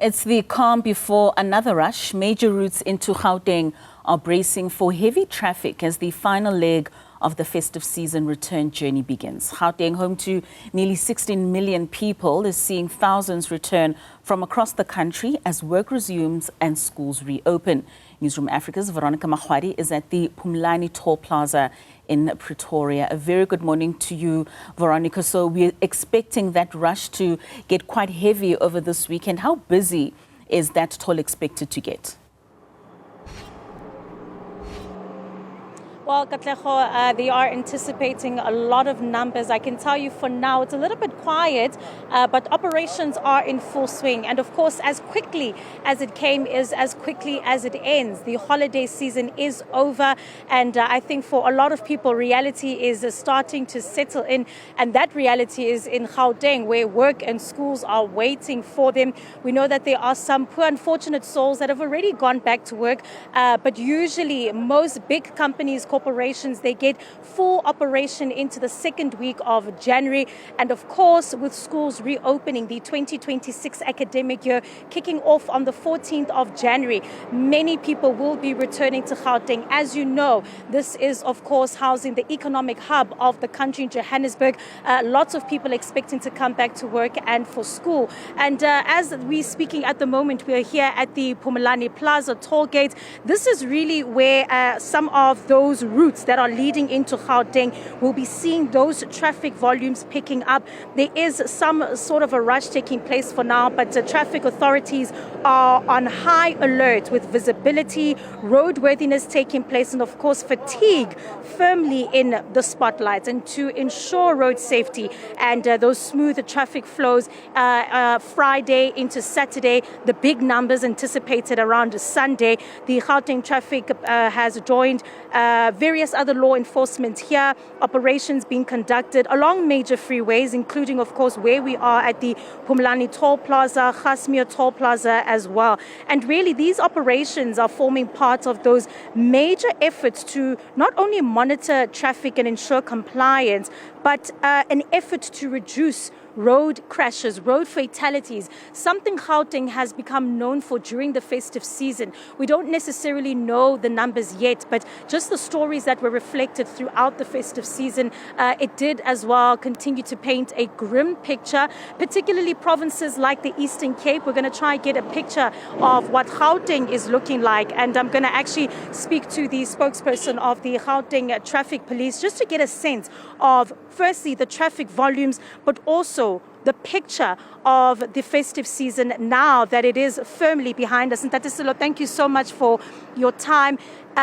It's the calm before another rush. Major routes into Gauteng are bracing for heavy traffic as the final leg of the festive season return journey begins. Gauteng, home to nearly 16 million people, is seeing thousands return from across the country as work resumes and schools reopen. Newzroom Afrika's Veronica Makhoali is at the Pumulani Toll Plaza in Pretoria. A very good morning to you, Veronica. So we're expecting that rush to get quite heavy over this weekend. How busy is that toll expected to get? Well, Katleho, they are anticipating a lot of numbers. I can tell you for now it's a little bit quiet, but operations are in full swing. And of course, as quickly as it came is as quickly as it ends. The holiday season is over. And I think for a lot of people, reality is starting to settle in. And that reality is in Gauteng, where work and schools are waiting for them. We know that there are some poor, unfortunate souls that have already gone back to work. But usually most big companies, corporations, they get full operation into the second week of January. And of course, with schools reopening, the 2026 academic year kicking off on the 14th of January, many people will be returning to Gauteng. As you know, this is, of course, housing the economic hub of the country in Johannesburg. Lots of people expecting to come back to work and for school. And as we're speaking at the moment, we're here at the Pumulani Plaza toll gate. This is really where some of those routes that are leading into Gauteng will be seeing those traffic volumes picking up. There is some sort of a rush taking place for now, but traffic authorities are on high alert with visibility, roadworthiness taking place, and of course fatigue firmly in the spotlights. And to ensure road safety and those smooth traffic flows Friday into Saturday, the big numbers anticipated around Sunday, the Gauteng traffic has joined various other law enforcement here, operations being conducted along major freeways, including, of course, where we are at the Pumulani Toll Plaza, Toll Plaza as well. And really, these operations are forming part of those major efforts to not only monitor traffic and ensure compliance, but an effort to reduce road crashes, road fatalities, something Gauteng has become known for during the festive season. We don't necessarily know the numbers yet, but just the stories that were reflected throughout the festive season, it did as well continue to paint a grim picture, particularly provinces like the Eastern Cape. We're going to try and get a picture of what Gauteng is looking like, and I'm going to actually speak to the spokesperson of the Gauteng Traffic Police just to get a sense of, firstly, the traffic volumes, but also the picture of the festive season now that it is firmly behind us. And Tatisilo, thank you so much for your time.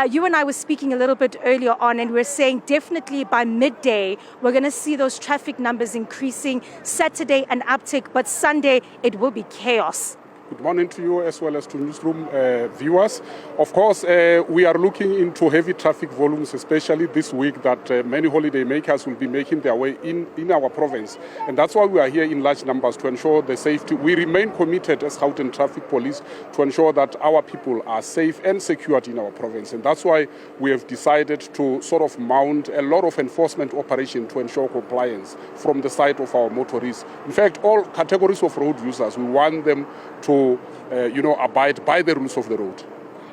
You and I were speaking a little bit earlier on, and we're saying definitely by midday, we're going to see those traffic numbers increasing. Saturday, an uptick, but Sunday, it will be chaos. Good morning to you as well as to Newsroom viewers. Of course, we are looking into heavy traffic volumes, especially this week, that many holiday makers will be making their way in our province. And that's why we are here in large numbers to ensure the safety. We remain committed as Gauteng Traffic Police to ensure that our people are safe and secured in our province. And that's why we have decided to sort of mount a lot of enforcement operation to ensure compliance from the side of our motorists. In fact, all categories of road users, we want them to abide by the rules of the road.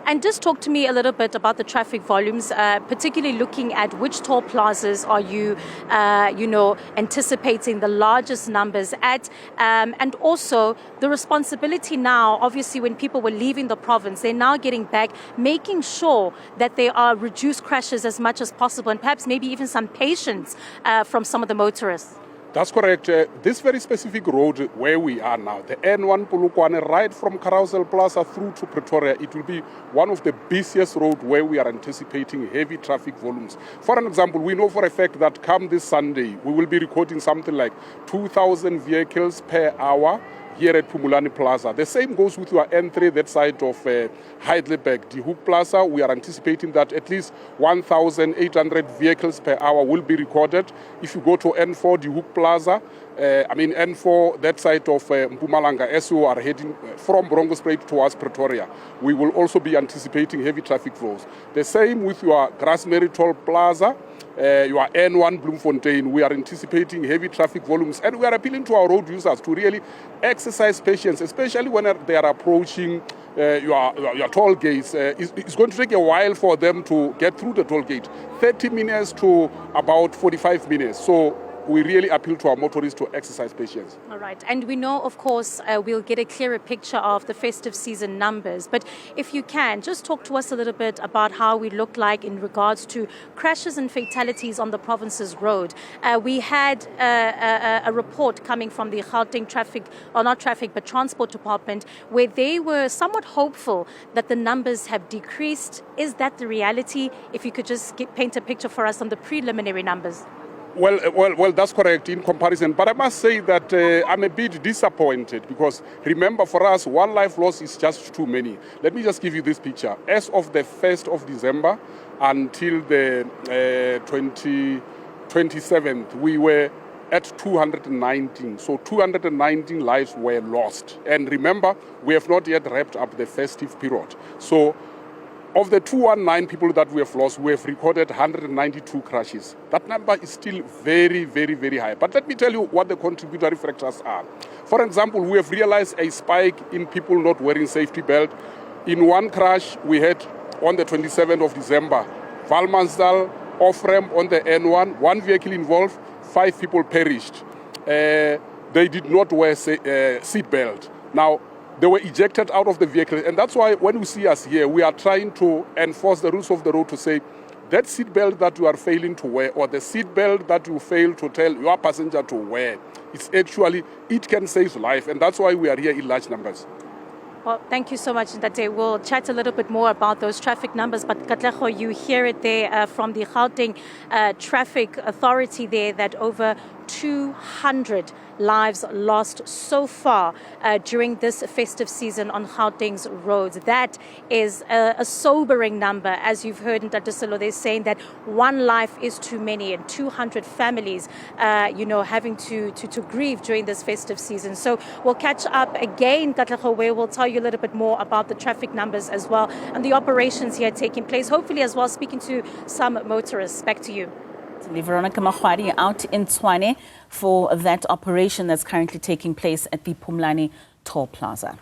And just talk to me a little bit about the traffic volumes, particularly looking at which toll plazas are you, anticipating the largest numbers at, and also the responsibility now, obviously, when people were leaving the province, they're now getting back, making sure that there are reduced crashes as much as possible, and perhaps maybe even some patience from some of the motorists. That's correct. This very specific road where we are now, the N1 Polokwane, right from Carousel Plaza through to Pretoria, it will be one of the busiest roads where we are anticipating heavy traffic volumes. For an example, we know for a fact that come this Sunday, we will be recording something like 2,000 vehicles per hour here at Pumulani Plaza. The same goes with your N3, that side of Heidelberg, the Hoek Plaza. We are anticipating that at least 1,800 vehicles per hour will be recorded. If you go to N4, the Hoek Plaza, N4, that side of Mpumalanga, as you are heading from Bronkhorstspruit towards Pretoria, we will also be anticipating heavy traffic flows. The same with your Toll Plaza. your N1 Bloemfontein, we are anticipating heavy traffic volumes, and we are appealing to our road users to really exercise patience, especially when they are approaching your toll gates. It's going to take a while for them to get through the toll gate, 30 minutes to about 45 minutes. So we really appeal to our motorists to exercise patience. All right. And we know, of course, we'll get a clearer picture of the festive season numbers. But if you can, just talk to us a little bit about how we look like in regards to crashes and fatalities on the province's road. We had a report coming from the Gauteng traffic, or not traffic, but transport department, where they were somewhat hopeful that the numbers have decreased. Is that the reality? If you could just paint a picture for us on the preliminary numbers. Well, that's correct in comparison. But I must say that I'm a bit disappointed because remember, for us, one life loss is just too many. Let me just give you this picture. As of the 1st of December until the 27th, we were at 219. So 219 lives were lost. And remember, we have not yet wrapped up the festive period. So of the 219 people that we have lost, we have recorded 192 crashes. That number is still very, very, very high. But let me tell you what the contributory factors are. For example, we have realized a spike in people not wearing safety belt. In one crash we had on the 27th of December, Valmansdal, off-ramp on the N1, one vehicle involved, 5 people perished. They did not wear seat belt. Now, they were ejected out of the vehicle. And that's why when you see us here, we are trying to enforce the rules of the road to say that seat belt that you are failing to wear or the seat belt that you fail to tell your passenger to wear, it can save life. And that's why we are here in large numbers. Well, thank you so much, Ndate. We'll chat a little bit more about those traffic numbers, but Katlego, you hear it there from the Gauteng Traffic Authority there that over 200 lives lost so far during this festive season on Gauteng's roads. That is a sobering number. As you've heard in Tatisilo, they're saying that one life is too many and 200 families, having to grieve during this festive season. So we'll catch up again, Katlego, where we'll tell you a little bit more about the traffic numbers as well and the operations here taking place. Hopefully as well speaking to some motorists. Back to you. Veronica Makhoali out in Tshwane for that operation that's currently taking place at the Pumulani Toll Plaza.